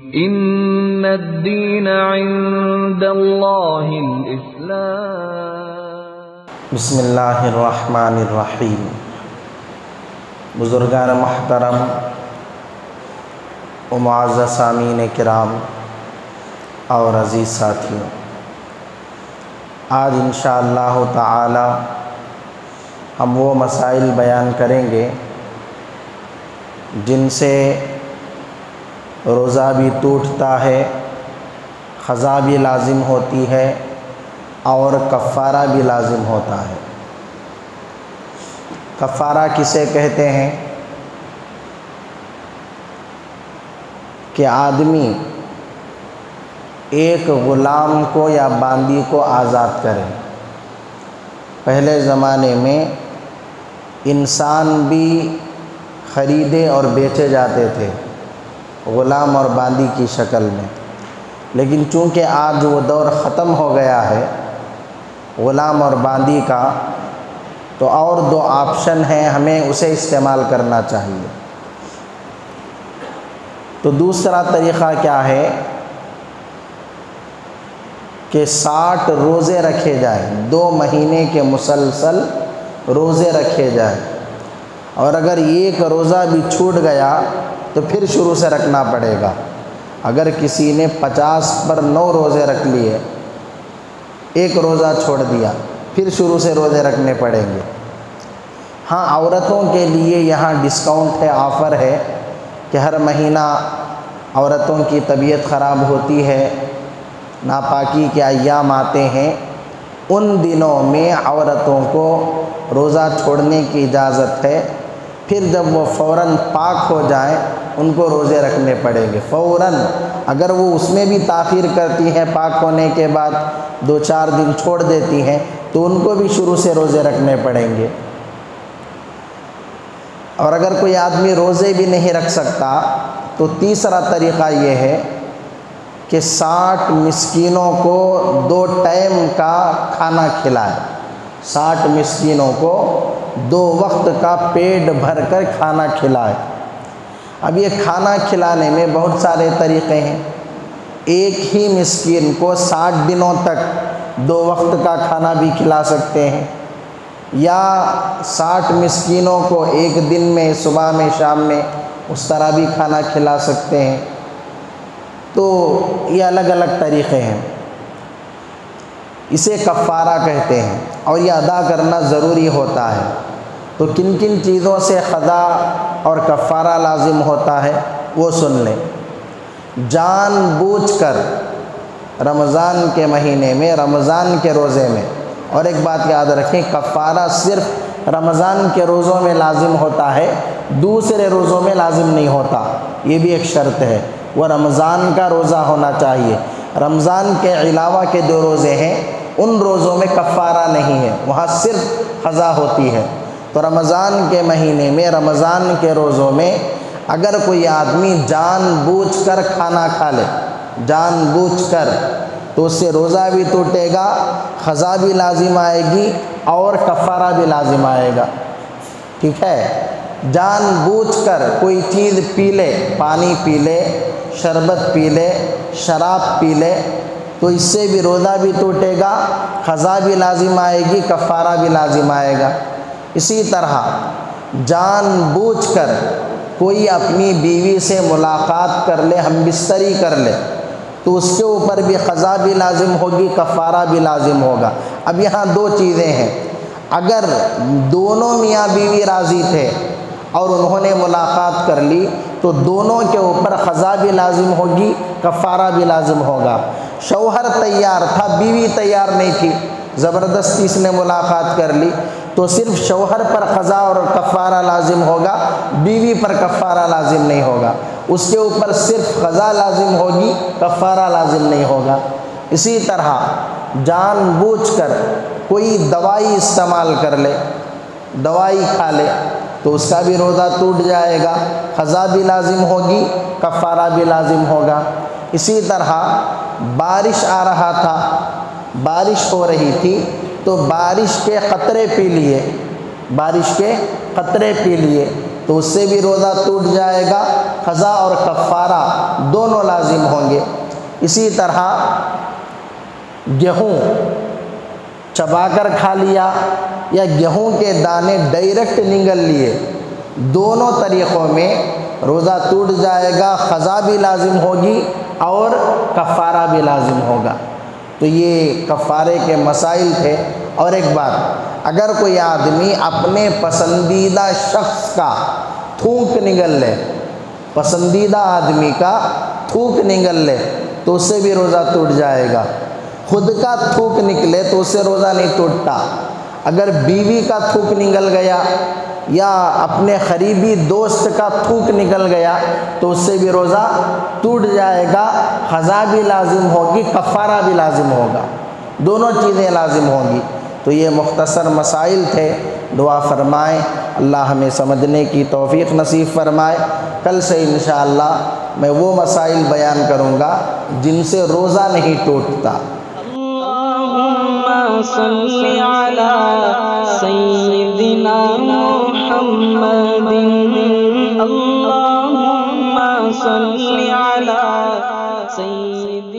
ان الدین عند اللہ الاسلام۔ بسم اللہ الرحمن الرحیم۔ بزرگان محترم و معزز سامعین کرام اور عزیز ساتھیوں، آج انشاءاللہ تعالی ہم وہ مسائل بیان کریں گے جن سے روزہ بھی ٹوٹتا ہے، قضا بھی لازم ہوتی ہے اور کفارہ بھی لازم ہوتا ہے۔ کفارہ کسے کہتے ہیں کہ آدمی ایک غلام کو یا باندی کو آزاد کرے۔ پہلے زمانے میں انسان بھی خریدے اور بیچے جاتے تھے غلام اور باندی کی شکل میں، لیکن چونکہ آج وہ دور ختم ہو گیا ہے غلام اور باندی کا، تو اور دو آپشن ہیں، ہمیں اسے استعمال کرنا چاہیے۔ تو دوسرا طریقہ کیا ہے کہ 60 روزے رکھے جائیں، 2 مہینے کے مسلسل روزے رکھے جائیں، اور اگر ایک روزہ بھی چھوٹ گیا تو پھر شروع سے رکھنا پڑے گا۔ اگر کسی نے 50 پر 9 روزے رکھ لیے، ایک روزہ چھوڑ دیا، پھر شروع سے روزے رکھنے پڑیں گے۔ ہاں، عورتوں کے لیے یہاں ڈسکاؤنٹ ہے، آفر ہے کہ ہر مہینہ عورتوں کی طبیعت خراب ہوتی ہے، ناپاکی کے ایام آتے ہیں، ان دنوں میں عورتوں کو روزہ چھوڑنے کی اجازت ہے۔ پھر جب وہ فوراً پاک ہو جائیں ان کو روزے رکھنے پڑیں گے فوراً۔ اگر وہ اس میں بھی تاخیر کرتی ہیں، پاک ہونے کے بعد 2-4 دن چھوڑ دیتی ہیں، تو ان کو بھی شروع سے روزے رکھنے پڑیں گے۔ اور اگر کوئی آدمی روزے بھی نہیں رکھ سکتا تو تیسرا طریقہ یہ ہے کہ 60 مسکینوں کو 2 ٹائم کا کھانا کھلائے۔ 60 مسکینوں کو 2 وقت کا پیٹ بھر کر کھانا کھلائے۔ اب یہ کھانا کھلانے میں بہت سارے طریقے ہیں۔ ایک ہی مسکین کو 60 دنوں تک 2 وقت کا کھانا بھی کھلا سکتے ہیں، یا 60 مسکینوں کو ایک دن میں صبح میں شام میں اس طرح بھی کھانا کھلا سکتے ہیں۔ تو یہ الگ الگ طریقے ہیں، اسے کفارہ کہتے ہیں، اور یہ ادا کرنا ضروری ہوتا ہے۔ تو کن کن چیزوں سے قضا اور کفارہ لازم ہوتا ہے وہ سن لیں۔ جان بوجھ کر رمضان کے مہینے میں، رمضان کے روزے میں، اور ایک بات یاد رکھیں، کفارہ صرف رمضان کے روزوں میں لازم ہوتا ہے، دوسرے روزوں میں لازم نہیں ہوتا۔ یہ بھی ایک شرط ہے، وہ رمضان کا روزہ ہونا چاہیے۔ رمضان کے علاوہ کے 2 روزے ہیں، ان روزوں میں کفارہ نہیں ہے، وہاں صرف قضا ہوتی ہے۔ تو رمضان کے مہینے میں، رمضان کے روزوں میں اگر کوئی آدمی جان بوجھ کر کھانا کھا لے، جان بوجھ کر، تو اس سے روزہ بھی ٹوٹے گا، قضا بھی لازم آئے گی اور کفارہ بھی لازم آئے گا۔ ٹھیک ہے؟ جان بوجھ کر کوئی چیز پی لے، پانی پی لے، شربت پی لے، شراب پی لے، تو اس سے بھی روزہ بھی ٹوٹے گا، قضا بھی لازم آئے گی، کفارہ بھی لازم آئے گا۔ اسی طرح جان بوجھ کر کوئی اپنی بیوی سے ملاقات کر لے، ہم بستری کر لے، تو اس کے اوپر بھی قضا بھی لازم ہوگی، کفارہ بھی لازم ہوگا۔ اب یہاں 2 چیزیں ہیں، اگر دونوں میاں بیوی راضی تھے اور انہوں نے ملاقات کر لی تو دونوں کے اوپر قضا بھی لازم ہوگی، کفارہ بھی لازم ہوگا۔ شوہر تیار تھا، بیوی تیار نہیں تھی، زبردستی اس نے ملاقات کر لی، تو صرف شوہر پر قضا اور کفارہ لازم ہوگا، بیوی پر کفارہ لازم نہیں ہوگا۔ اس کے اوپر صرف قضا لازم ہوگی، کفارہ لازم نہیں ہوگا۔ اسی طرح جان بوجھ کر کوئی دوائی استعمال کر لے، دوائی کھا لے، تو اس کا بھی روزہ ٹوٹ جائے گا، قضا بھی لازم ہوگی، کفارہ بھی لازم ہوگا۔ اسی طرح بارش آ رہا تھا، بارش ہو رہی تھی، تو بارش کے قطرے پی لیے، بارش کے قطرے پی لیے، تو اس سے بھی روزہ ٹوٹ جائے گا، قضا اور کفارہ دونوں لازم ہوں گے۔ اسی طرح گیہوں چبا کر کھا لیا یا گیہوں کے دانے ڈائریکٹ نگل لیے، دونوں طریقوں میں روزہ ٹوٹ جائے گا، قضا بھی لازم ہوگی اور کفارہ بھی لازم ہوگا۔ تو یہ کفارے کے مسائل تھے۔ اور ایک بات، اگر کوئی آدمی اپنے پسندیدہ شخص کا تھوک نگل لے، پسندیدہ آدمی کا تھوک نگل لے تو اس سے بھی روزہ ٹوٹ جائے گا۔ خود کا تھوک نکلے تو اس سے روزہ نہیں ٹوٹتا۔ اگر بیوی کا تھوک نکل گیا یا اپنے قریبی دوست کا تھوک نکل گیا تو اس سے بھی روزہ ٹوٹ جائے گا، قضا بھی لازم ہوگی، کفارہ بھی لازم ہوگا، دونوں چیزیں لازم ہوں گی۔ تو یہ مختصر مسائل تھے، دعا فرمائیں اللہ ہمیں سمجھنے کی توفیق نصیب فرمائے۔ کل سے انشاءاللہ میں وہ مسائل بیان کروں گا جن سے روزہ نہیں ٹوٹتا۔ اللہم صلی علی سیدنا محمد، اللہم صلی علی سیدنا